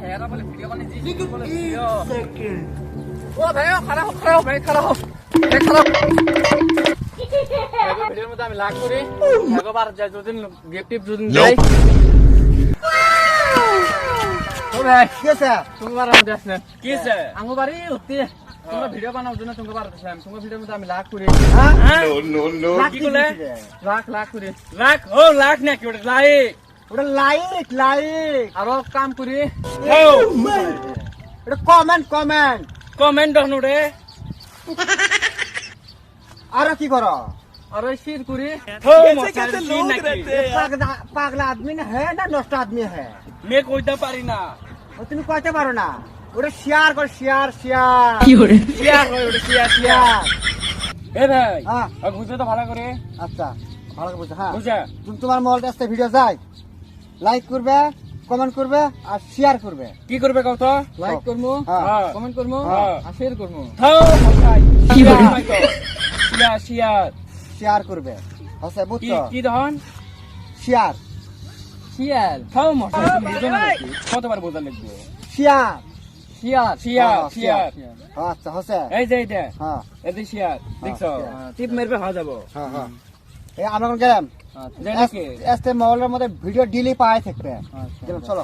हेरा बोले वीडियो बने जी बोले वीडियो सेकंड ओ भाई खड़ा हो भाई खड़ा हो वीडियो में আমি লাগ করি একবার যাই দুদিন গিফট টিপ দুদিন যাই ও ভাই কি আছে তোমার মধ্যে আছে কি আছে আঙ্গু বাড়ি উঠতে তোমরা ভিডিও বানাও জন্য তোমাকে বার দিলাম তোমার ভিডিওর মধ্যে আমি লাগ করি হ্যাঁ নো কি বলে লাখ করি লাখ ও লাখ না কি ওটা লাইক ওটা লাইক আর কাম করি ও এটা কমেন্ট কমেন্ট হনু রে আর কি করো আর শেয়ার করি कैसे लोग रहते हैं পাগলা আদমি না है না নষ্ট আদমি है মে কইতে পারি না ও তুমি কইতে পারো না ওটা শেয়ার কর শেয়ার শেয়ার হয় ওটা শেয়ার এ ভাই হ্যাঁ বুঝতে তো ভালো করে আচ্ছা ভালো করে বুঝছো হ্যাঁ বুঝা তুমি তোমার মোবাইল আসতে ভিডিও যায় লাইক করবে কমেন্ট করবে আর শেয়ার করবে কি করবে কও তো লাইক হ্যাঁ। করমু হ্যাঁ। কমেন্ট করমু হ্যাঁ। আর শেয়ার করমু থাও ভাই কি শেয়ার শেয়ার করবে হচ্ছে কি বুঝছো কি দহন শেয়ার থাও মশা তুমি বুঝো না নাকি? কতবার বোঝা লাগবে শেয়ার শেয়ার আচ্ছা হচ্ছে এই যে এটা হ্যাঁ এই যে শেয়ার দেখছো হ্যাঁ। টিপ মেরবে হয়ে যাব হ্যাঁ এই আমরা কোন গেলাম জানি কি মোবাইলের মধ্যে ভিডিও ডিলি পায় থাকবে আচ্ছা চলো